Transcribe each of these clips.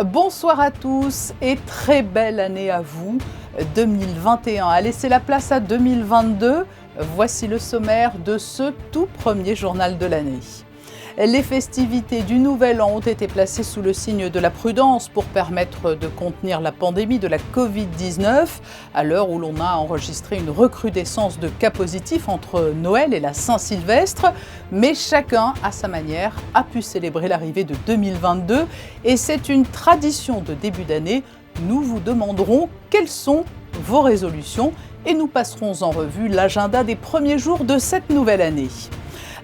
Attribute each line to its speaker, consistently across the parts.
Speaker 1: Bonsoir à tous et très belle année à vous. 2021 a laissé la place à 2022. Voici le sommaire de ce tout premier journal de l'année. Les festivités du Nouvel An ont été placées sous le signe de la prudence pour permettre de contenir la pandémie de la Covid-19, à l'heure où l'on a enregistré une recrudescence de cas positifs entre Noël et la Saint-Sylvestre. Mais chacun, à sa manière, a pu célébrer l'arrivée de 2022 et c'est une tradition de début d'année. Nous vous demanderons quelles sont vos résolutions et nous passerons en revue l'agenda des premiers jours de cette nouvelle année.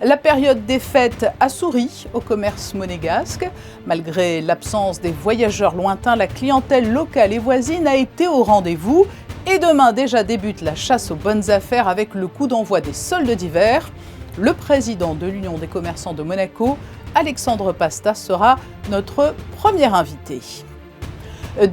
Speaker 1: La période des fêtes a souri au commerce monégasque. Malgré l'absence des voyageurs lointains, la clientèle locale et voisine a été au rendez-vous. Et demain déjà débute la chasse aux bonnes affaires avec le coup d'envoi des soldes d'hiver. Le président de l'Union des commerçants de Monaco, Alexandre Pasta, sera notre premier invité.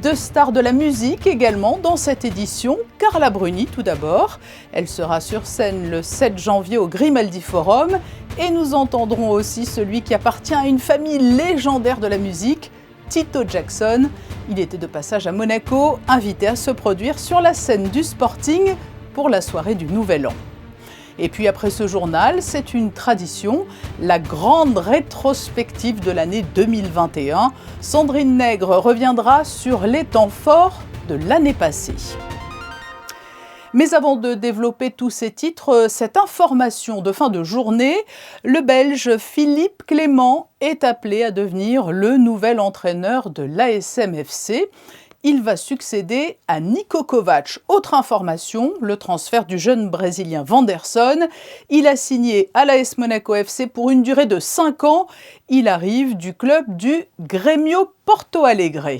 Speaker 1: Deux stars de la musique également dans cette édition. Carla Bruni tout d'abord. Elle sera sur scène le 7 janvier au Grimaldi Forum. Et nous entendrons aussi celui qui appartient à une famille légendaire de la musique, Tito Jackson. Il était de passage à Monaco, invité à se produire sur la scène du Sporting pour la soirée du Nouvel An. Et puis après ce journal, c'est une tradition, la grande rétrospective de l'année 2021. Sandrine Nègre reviendra sur les temps forts de l'année passée. Mais avant de développer tous ces titres, cette information de fin de journée, le Belge Philippe Clément est appelé à devenir le nouvel entraîneur de l'ASM FC. Il va succéder à Niko Kovac. Autre information, le transfert du jeune Brésilien Wanderson. Il a signé à l'AS Monaco FC pour une durée de 5 ans. Il arrive du club du Grêmio Porto Alegre.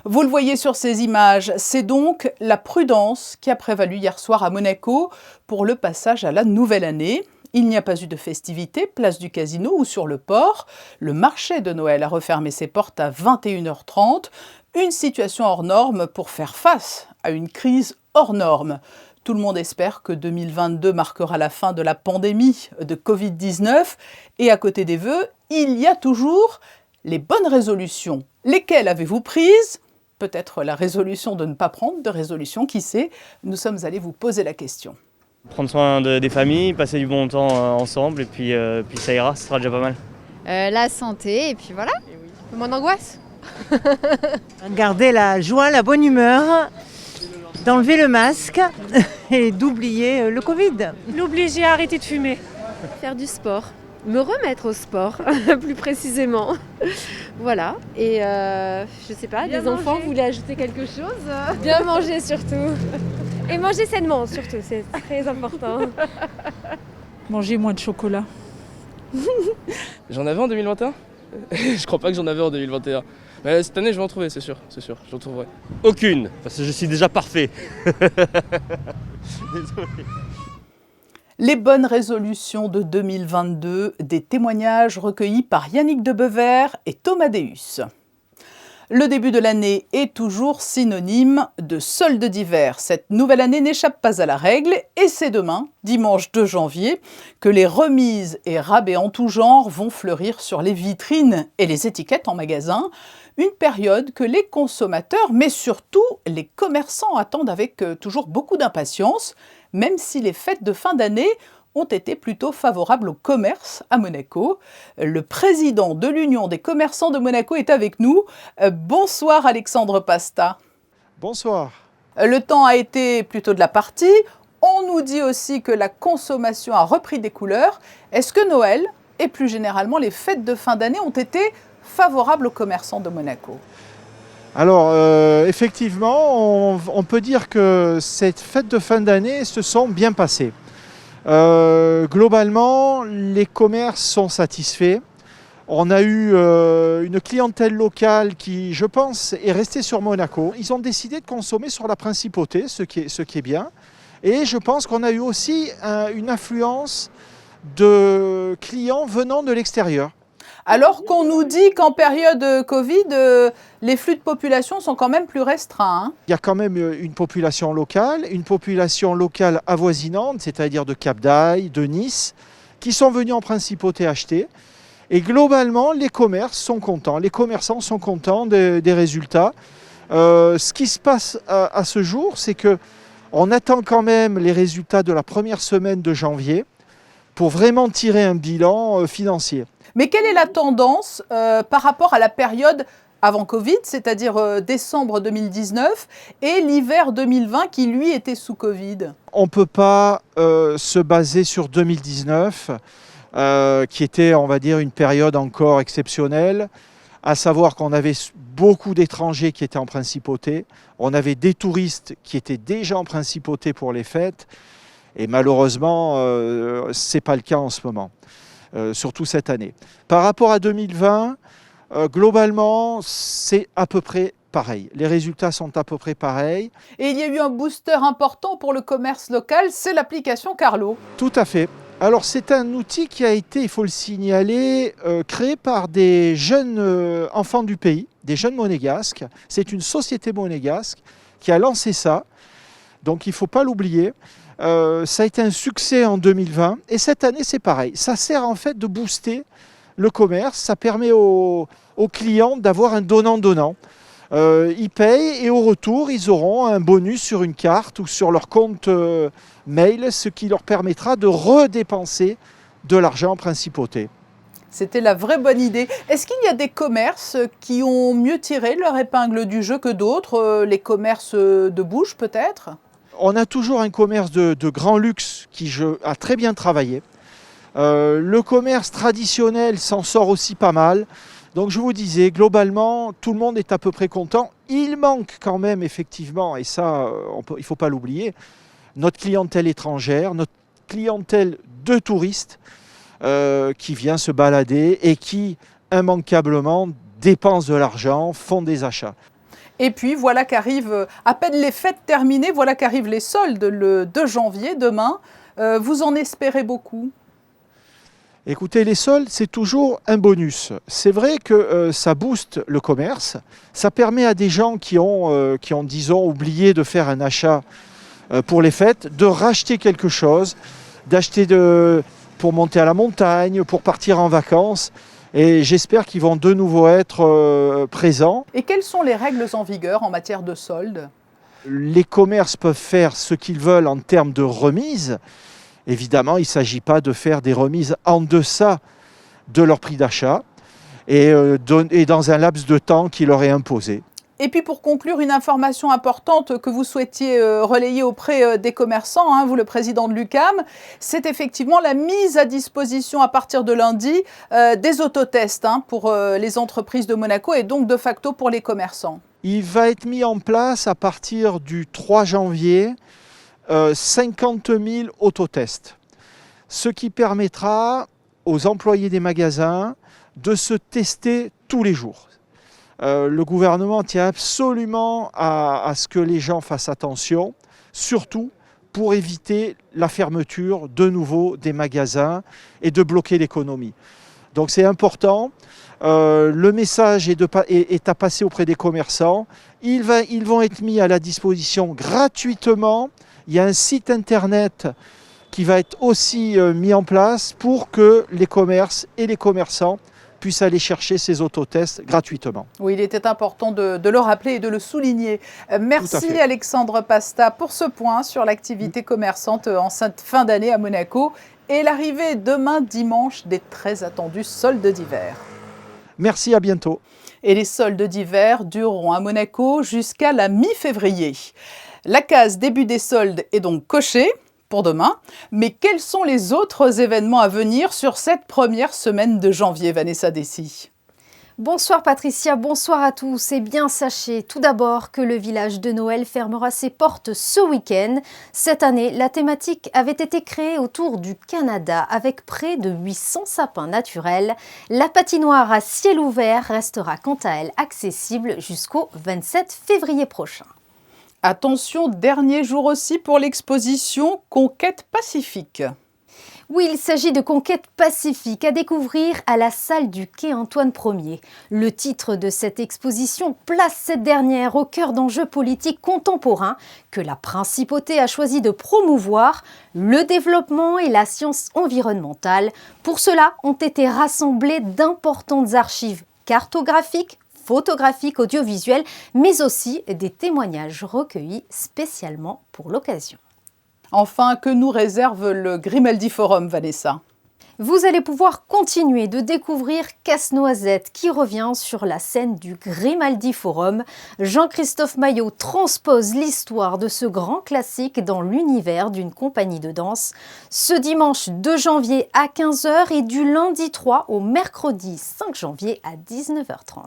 Speaker 1: Vous le voyez sur ces images, c'est donc la prudence qui a prévalu hier soir à Monaco pour le passage à la nouvelle année. Il n'y a pas eu de festivités, place du Casino ou sur le port. Le marché de Noël a refermé ses portes à 21h30. Une situation hors norme pour faire face à une crise hors norme. Tout le monde espère que 2022 marquera la fin de la pandémie de Covid-19. Et à côté des vœux, il y a toujours les bonnes résolutions. Lesquelles avez-vous prises ? Peut-être la résolution de ne pas prendre de résolution, qui sait ? Nous sommes allés vous poser la question.
Speaker 2: Prendre soin des familles, passer du bon temps ensemble et puis ça ira, ce sera déjà pas mal.
Speaker 3: La santé et puis voilà. Moins d'angoisse.
Speaker 4: Garder la joie, la bonne humeur, d'enlever le masque et d'oublier le Covid.
Speaker 5: L'obliger à arrêter de fumer.
Speaker 6: Faire du sport, me remettre au sport plus précisément. Voilà, et je sais pas, bien les enfants manger. Voulaient ajouter quelque chose. Bien manger surtout. Et manger sainement surtout, c'est très important.
Speaker 5: Manger moins de chocolat.
Speaker 7: J'en avais en 2021 ? Je crois pas que j'en avais en 2021. Mais cette année je vais en trouver, c'est sûr, je en trouverai.
Speaker 2: Aucune, parce que je suis déjà parfait. Désolé.
Speaker 1: Les bonnes résolutions de 2022, des témoignages recueillis par Yannick Debever et Thomas Deus. Le début de l'année est toujours synonyme de soldes d'hiver. Cette nouvelle année n'échappe pas à la règle et c'est demain, dimanche 2 janvier, que les remises et rabais en tout genre vont fleurir sur les vitrines et les étiquettes en magasin. Une période que les consommateurs, mais surtout les commerçants attendent avec toujours beaucoup d'impatience, même si les fêtes de fin d'année ont été plutôt favorables au commerce à Monaco. Le président de l'Union des commerçants de Monaco est avec nous. Bonsoir Alexandre Pasta.
Speaker 8: Bonsoir.
Speaker 1: Le temps a été plutôt de la partie. On nous dit aussi que la consommation a repris des couleurs. Est-ce que Noël et plus généralement les fêtes de fin d'année ont été favorables aux commerçants de Monaco ?
Speaker 8: Alors, effectivement, on peut dire que ces fêtes de fin d'année se sont bien passées. Globalement, les commerces sont satisfaits. On a eu une clientèle locale qui, je pense, est restée sur Monaco. Ils ont décidé de consommer sur la principauté, ce qui est bien. Et je pense qu'on a eu aussi une influence de clients venant de l'extérieur.
Speaker 1: Alors qu'on nous dit qu'en période Covid, les flux de population sont quand même plus restreints. Hein.
Speaker 8: Il y a quand même une population locale avoisinante, c'est-à-dire de Cap d'Aille, de Nice, qui sont venus en principauté acheter. Et globalement, les commerces sont contents, les commerçants sont contents des résultats. Ce qui se passe à ce jour, c'est qu'on attend quand même les résultats de la première semaine de janvier pour vraiment tirer un bilan financier.
Speaker 1: Mais quelle est la tendance par rapport à la période avant Covid, c'est-à-dire décembre 2019, et l'hiver 2020 qui, lui, était sous Covid?
Speaker 8: On ne peut pas se baser sur 2019, qui était, on va dire, une période encore exceptionnelle, à savoir qu'on avait beaucoup d'étrangers qui étaient en principauté, on avait des touristes qui étaient déjà en principauté pour les fêtes, et malheureusement, ce n'est pas le cas en ce moment, surtout cette année. Par rapport à 2020, globalement, c'est à peu près pareil. Les résultats sont à peu près pareils.
Speaker 1: Et il y a eu un booster important pour le commerce local, c'est l'application Carlo.
Speaker 8: Tout à fait. Alors c'est un outil qui a été, il faut le signaler, créé par des jeunes enfants du pays, des jeunes monégasques. C'est une société monégasque qui a lancé ça, donc il ne faut pas l'oublier. Ça a été un succès en 2020 et cette année c'est pareil. Ça sert en fait de booster le commerce, ça permet aux clients d'avoir un donnant-donnant. Ils payent et au retour, ils auront un bonus sur une carte ou sur leur compte mail, ce qui leur permettra de redépenser de l'argent en principauté.
Speaker 1: C'était la vraie bonne idée. Est-ce qu'il y a des commerces qui ont mieux tiré leur épingle du jeu que d'autres, les commerces de bouche peut-être?
Speaker 8: On a toujours un commerce de grand luxe qui a très bien travaillé. Le commerce traditionnel s'en sort aussi pas mal. Donc je vous disais, globalement, tout le monde est à peu près content. Il manque quand même effectivement, et ça, il ne faut pas l'oublier, notre clientèle étrangère, notre clientèle de touristes qui vient se balader et qui, immanquablement, dépensent de l'argent, font des achats.
Speaker 1: Et puis voilà qu'arrivent, à peine les fêtes terminées, voilà qu'arrivent les soldes le 2 janvier, demain. Vous en espérez beaucoup?
Speaker 8: Écoutez, les soldes, c'est toujours un bonus. C'est vrai que ça booste le commerce. Ça permet à des gens qui ont disons, oublié de faire un achat pour les fêtes, de racheter quelque chose, d'acheter pour monter à la montagne, pour partir en vacances. Et j'espère qu'ils vont de nouveau être présents.
Speaker 1: Et quelles sont les règles en vigueur en matière de soldes?
Speaker 8: Les commerces peuvent faire ce qu'ils veulent en termes de remise. Évidemment, il ne s'agit pas de faire des remises en deçà de leur prix d'achat et dans un laps de temps qui leur est imposé.
Speaker 1: Et puis pour conclure, une information importante que vous souhaitiez relayer auprès des commerçants, hein, vous le président de l'UQAM, c'est effectivement la mise à disposition à partir de lundi des autotests pour les entreprises de Monaco et donc de facto pour les commerçants.
Speaker 8: Il va être mis en place à partir du 3 janvier 50 000 autotests, ce qui permettra aux employés des magasins de se tester tous les jours. Le gouvernement tient absolument à ce que les gens fassent attention, surtout pour éviter la fermeture de nouveau des magasins et de bloquer l'économie. Donc c'est important. Le message est à passer auprès des commerçants. Ils vont être mis à la disposition gratuitement. Il y a un site internet qui va être aussi mis en place pour que les commerces et les commerçants puissent aller chercher ces autotests gratuitement.
Speaker 1: Oui, il était important de le rappeler et de le souligner. Merci Alexandre Pasta pour ce point sur l'activité commerçante en cette fin d'année à Monaco et l'arrivée demain dimanche des très attendus soldes d'hiver.
Speaker 8: Merci, à bientôt.
Speaker 1: Et les soldes d'hiver dureront à Monaco jusqu'à la mi-février. La case début des soldes est donc cochée pour demain. Mais quels sont les autres événements à venir sur cette première semaine de janvier, Vanessa Dessy?
Speaker 9: Bonsoir Patricia, bonsoir à tous. Eh bien, sachez tout d'abord que le village de Noël fermera ses portes ce week-end. Cette année, la thématique avait été créée autour du Canada avec près de 800 sapins naturels. La patinoire à ciel ouvert restera quant à elle accessible jusqu'au 27 février prochain.
Speaker 1: Attention, dernier jour aussi pour l'exposition Conquête Pacifique.
Speaker 9: Oui, il s'agit de Conquête pacifique à découvrir à la salle du quai Antoine Ier. Le titre de cette exposition place cette dernière au cœur d'enjeux politiques contemporains que la principauté a choisi de promouvoir, le développement et la science environnementale. Pour cela, ont été rassemblées d'importantes archives cartographiques, photographiques, audiovisuelles, mais aussi des témoignages recueillis spécialement pour l'occasion.
Speaker 1: Enfin, que nous réserve le Grimaldi Forum, Vanessa?
Speaker 9: Vous allez pouvoir continuer de découvrir Casse-Noisette qui revient sur la scène du Grimaldi Forum. Jean-Christophe Maillot transpose l'histoire de ce grand classique dans l'univers d'une compagnie de danse. Ce dimanche 2 janvier à 15h et du lundi 3 au mercredi 5 janvier à 19h30.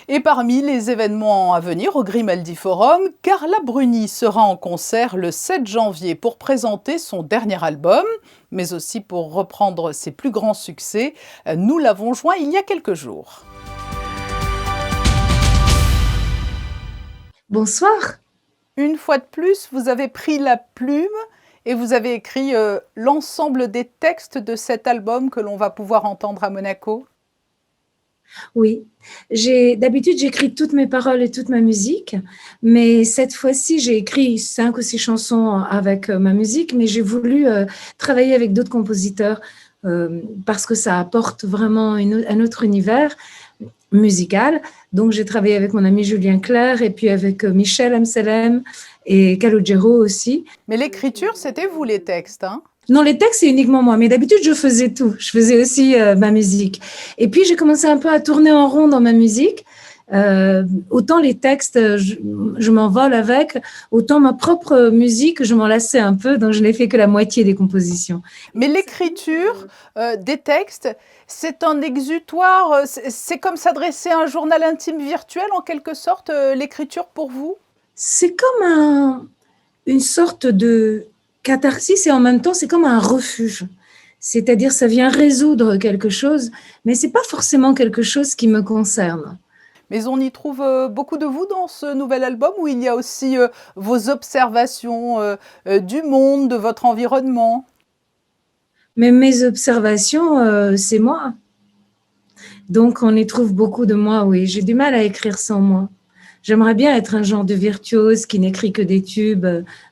Speaker 1: Et parmi les événements à venir au Grimaldi Forum, Carla Bruni sera en concert le 7 janvier pour présenter son dernier album, mais aussi pour reprendre ses plus grands succès. Nous l'avons joint il y a quelques jours.
Speaker 10: Bonsoir.
Speaker 1: Une fois de plus, vous avez pris la plume et vous avez écrit l'ensemble des textes de cet album que l'on va pouvoir entendre à Monaco.
Speaker 10: Oui, d'habitude j'écris toutes mes paroles et toute ma musique, mais cette fois-ci j'ai écrit 5 ou 6 chansons avec ma musique, mais j'ai voulu travailler avec d'autres compositeurs parce que ça apporte vraiment un autre univers musical. Donc j'ai travaillé avec mon ami Julien Clerc et puis avec Michel Amselem et Calogero aussi.
Speaker 1: Mais l'écriture, c'était vous les textes, hein?
Speaker 10: Non, les textes, c'est uniquement moi. Mais d'habitude, je faisais tout. Je faisais aussi ma musique. Et puis, j'ai commencé un peu à tourner en rond dans ma musique. Autant les textes, je m'envole avec, autant ma propre musique, je m'en lassais un peu. Donc, je n'ai fait que la moitié des compositions.
Speaker 1: Mais l'écriture des textes, c'est un exutoire. C'est comme s'adresser à un journal intime virtuel, en quelque sorte, l'écriture pour vous?
Speaker 10: C'est comme une sorte de catharsis et en même temps, c'est comme un refuge. C'est-à-dire, ça vient résoudre quelque chose, mais ce n'est pas forcément quelque chose qui me concerne.
Speaker 1: Mais on y trouve beaucoup de vous dans ce nouvel album où il y a aussi vos observations du monde, de votre environnement.
Speaker 10: Mais mes observations, c'est moi. Donc, on y trouve beaucoup de moi, oui. J'ai du mal à écrire sans moi. J'aimerais bien être un genre de virtuose qui n'écrit que des tubes,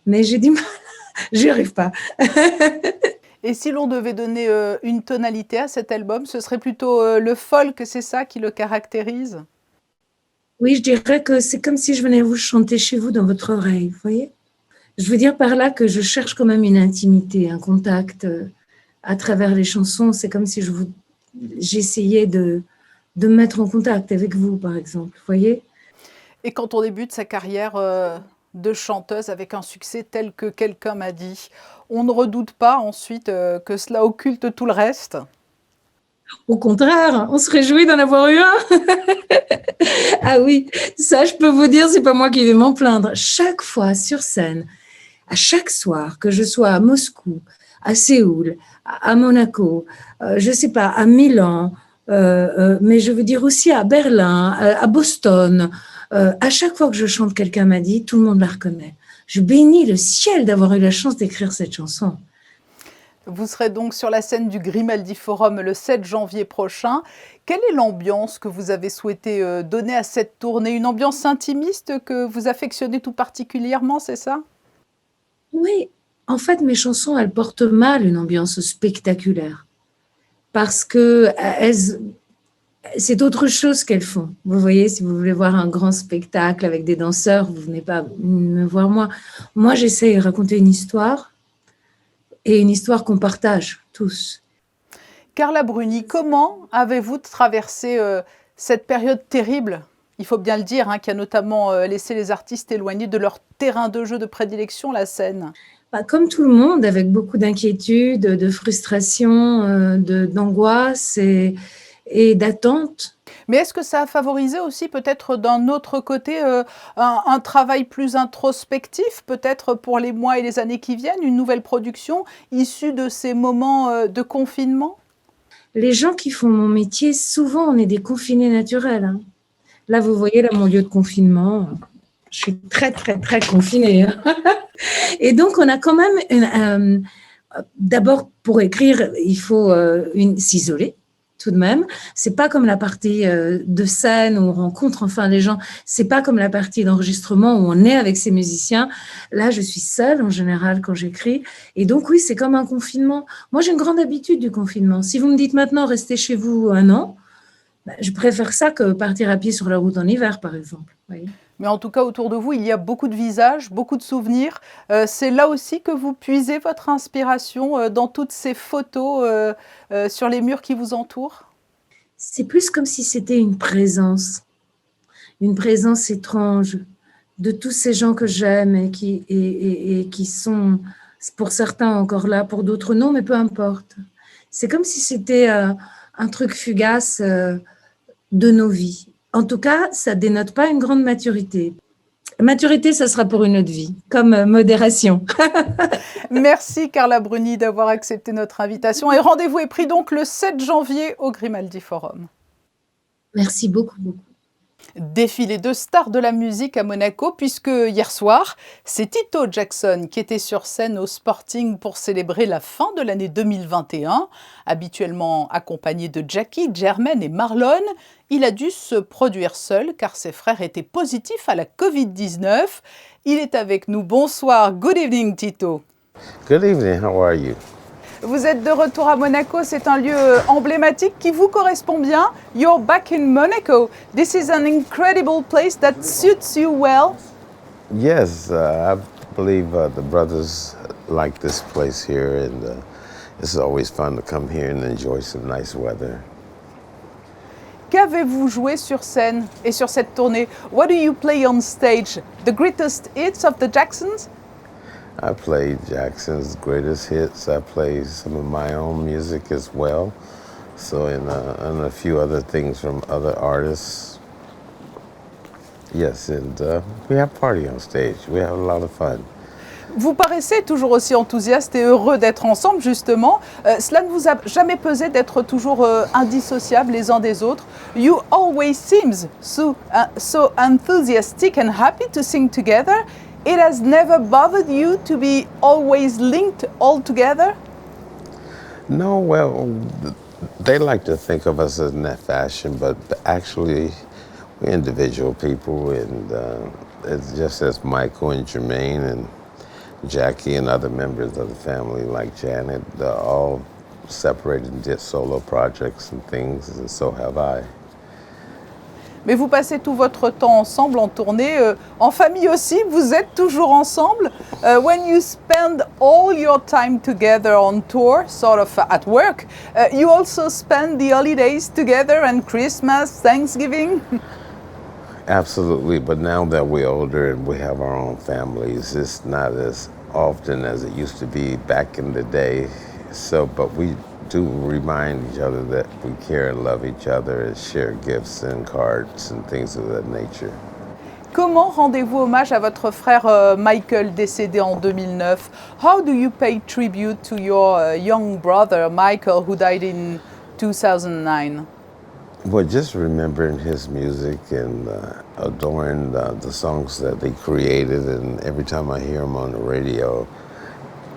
Speaker 10: mais j'ai du mal. J'y arrive pas.
Speaker 1: Et si l'on devait donner une tonalité à cet album, ce serait plutôt le folk, c'est ça qui le caractérise?
Speaker 10: Oui, je dirais que c'est comme si je venais vous chanter chez vous dans votre oreille, vous voyez? Je veux dire par là que je cherche quand même une intimité, un contact à travers les chansons. C'est comme si j'essayais de me mettre en contact avec vous, par exemple, vous voyez?
Speaker 1: Et quand on débute sa carrière de chanteuse avec un succès tel que quelqu'un m'a dit, on ne redoute pas ensuite que cela occulte tout le reste?
Speaker 10: Au contraire, on se réjouit d'en avoir eu un. Ah oui, ça je peux vous dire, c'est pas moi qui vais m'en plaindre. Chaque fois sur scène, à chaque soir, que je sois à Moscou, à Séoul, à Monaco, je sais pas, à Milan, mais je veux dire aussi à Berlin, à Boston, à chaque fois que je chante, quelqu'un m'a dit, tout le monde la reconnaît. Je bénis le ciel d'avoir eu la chance d'écrire cette chanson.
Speaker 1: Vous serez donc sur la scène du Grimaldi Forum le 7 janvier prochain. Quelle est l'ambiance que vous avez souhaité donner à cette tournée? Une ambiance intimiste que vous affectionnez tout particulièrement, c'est ça?
Speaker 10: Oui, en fait, mes chansons, elles portent mal une ambiance spectaculaire. Parce que c'est autre chose qu'elles font. Vous voyez, si vous voulez voir un grand spectacle avec des danseurs, vous ne venez pas me voir moi. Moi, j'essaie de raconter une histoire et une histoire qu'on partage tous.
Speaker 1: Carla Bruni, comment avez-vous traversé cette période terrible, il faut bien le dire, hein, qui a notamment laissé les artistes éloignés de leur terrain de jeu de prédilection, la scène?
Speaker 10: Comme tout le monde, avec beaucoup d'inquiétude, de frustration, d'angoisse et d'attente.
Speaker 1: Mais est-ce que ça a favorisé aussi peut-être d'un autre côté un travail plus introspectif, peut-être pour les mois et les années qui viennent, une nouvelle production issue de ces moments de confinement?
Speaker 10: Les gens qui font mon métier, souvent on est des confinés naturels. Hein. Là, vous voyez, là, mon lieu de confinement, je suis très, très, très confinée. Hein. Et donc, on a quand même d'abord, pour écrire, il faut s'isoler. Tout de même, c'est pas comme la partie de scène où on rencontre enfin les gens. C'est pas comme la partie d'enregistrement où on est avec ses musiciens. Là, je suis seule en général quand j'écris, et donc oui, c'est comme un confinement. Moi, j'ai une grande habitude du confinement. Si vous me dites maintenant restez chez vous 1 an, je préfère ça que partir à pied sur la route en hiver, par exemple. Oui.
Speaker 1: Mais en tout cas, autour de vous, il y a beaucoup de visages, beaucoup de souvenirs. C'est là aussi que vous puisez votre inspiration dans toutes ces photos sur les murs qui vous entourent?
Speaker 10: C'est plus comme si c'était une présence étrange de tous ces gens que j'aime et qui sont, pour certains, encore là, pour d'autres non, mais peu importe. C'est comme si c'était un truc fugace de nos vies. En tout cas, ça dénote pas une grande maturité. Maturité, ça sera pour une autre vie, comme modération.
Speaker 1: Merci Carla Bruni d'avoir accepté notre invitation. Et rendez-vous est pris donc le 7 janvier au Grimaldi Forum.
Speaker 10: Merci beaucoup, beaucoup.
Speaker 1: Défilé de stars de la musique à Monaco, puisque hier soir, c'est Tito Jackson qui était sur scène au Sporting pour célébrer la fin de l'année 2021. Habituellement accompagné de Jackie, Jermaine et Marlon, il a dû se produire seul car ses frères étaient positifs à la Covid-19. Il est avec nous. Bonsoir, good evening Tito.
Speaker 11: Good evening, how are you?
Speaker 1: Vous êtes de retour à Monaco, c'est un lieu emblématique qui vous correspond bien. You're back in Monaco. This is an incredible place that suits you well.
Speaker 11: Yes, I believe the brothers like this place here, and it's always fun to come here and enjoy some nice weather.
Speaker 1: Qu'avez-vous joué sur scène et sur cette tournée? What do you play on stage? The greatest hits of the Jacksons?
Speaker 11: I played Jackson's greatest hits. I played some of my own music as well. So, and a few other things from other artists. Yes, and we have party on stage. We have a lot of fun.
Speaker 1: Vous paraissez toujours aussi enthousiaste et heureux d'être ensemble, justement. Cela ne vous a jamais pesé d'être toujours indissociables les uns des autres. You always seem so enthusiastic and happy to sing together. It has never bothered you to be always linked all together?
Speaker 11: No, well, they like to think of us in that fashion, but actually we're individual people, and it's just as Michael and Jermaine and Jackie and other members of the family like Janet, all separated and did solo projects and things, and so have I.
Speaker 1: Mais vous passez tout votre temps ensemble en tournée, en famille aussi, vous êtes toujours ensemble. When you spend all your time together on tour, sort of at work, you also spend the holidays together and Christmas, Thanksgiving.
Speaker 11: Absolutely, but now that we're older and we have our own families, it's not as often as it used to be back in the day. So, but we do remind each other that we care and love each other and share gifts and cards and things of that nature.
Speaker 1: Comment rendez-vous hommage à votre frère Michael décédé en 2009? How do you pay tribute to your young brother Michael who died in 2009?
Speaker 11: Well, just remembering his music and adoring the songs that they created, and every time I hear him on the radio,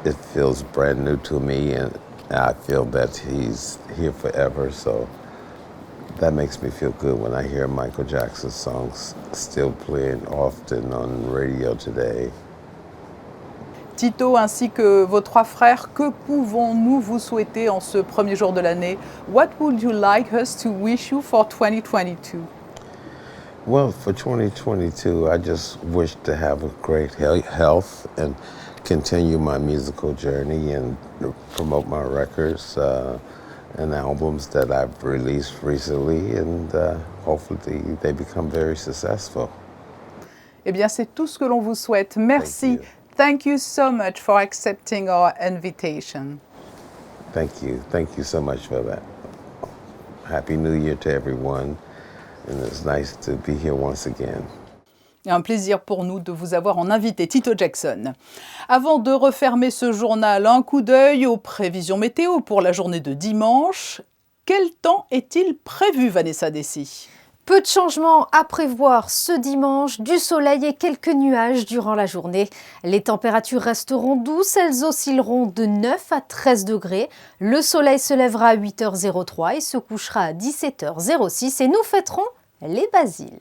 Speaker 11: it feels brand new to me, and I feel that he's here forever, so that makes me feel good when I hear Michael Jackson's songs still playing often on radio today.
Speaker 1: Tito ainsi que vos 3 frères, que pouvons-nous vous souhaiter en ce premier jour de l'année? What would you like us to wish you for 2022?
Speaker 11: Well, for 2022, I just wish to have a great health and continue my musical journey and promote my records and albums that I've released recently, and hopefully they become very successful.
Speaker 1: Eh bien, c'est tout ce que l'on vous souhaite. Merci. Thank you so much for accepting our invitation.
Speaker 11: Thank you. Thank you so much for that. Happy New Year to everyone, and it's nice to be here once again.
Speaker 1: Et un plaisir pour nous de vous avoir en invité, Tito Jackson. Avant de refermer ce journal, un coup d'œil aux prévisions météo pour la journée de dimanche. Quel temps est-il prévu, Vanessa Dessy?
Speaker 9: Peu de changements à prévoir ce dimanche, du soleil et quelques nuages durant la journée. Les températures resteront douces, elles oscilleront de 9 à 13 degrés. Le soleil se lèvera à 8h03 et se couchera à 17h06 et nous fêterons les basiles.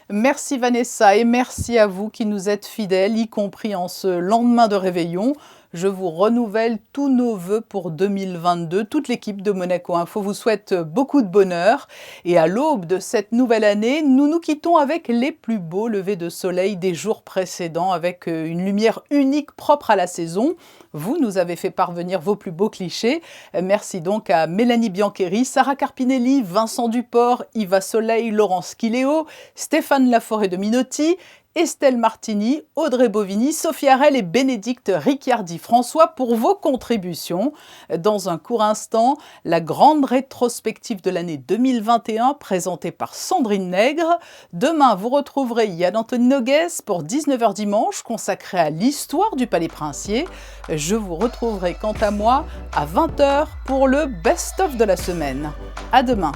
Speaker 1: Merci Vanessa et merci à vous qui nous êtes fidèles, y compris en ce lendemain de réveillon. Je vous renouvelle tous nos vœux pour 2022. Toute l'équipe de Monaco Info vous souhaite beaucoup de bonheur. Et à l'aube de cette nouvelle année, nous nous quittons avec les plus beaux levers de soleil des jours précédents, avec une lumière unique propre à la saison. Vous nous avez fait parvenir vos plus beaux clichés. Merci donc à Mélanie Biancheri, Sarah Carpinelli, Vincent Duport, Yva Soleil, Laurence Quiléo, Stéphane Laforêt de Minotti, Estelle Martini, Audrey Bovini, Sophie Harel et Bénédicte Ricciardi-François pour vos contributions. Dans un court instant, la grande rétrospective de l'année 2021 présentée par Sandrine Nègre. Demain, vous retrouverez Yann-Anthony Noguès pour 19h dimanche consacré à l'histoire du Palais Princier. Je vous retrouverai quant à moi à 20h pour le best-of de la semaine. À demain.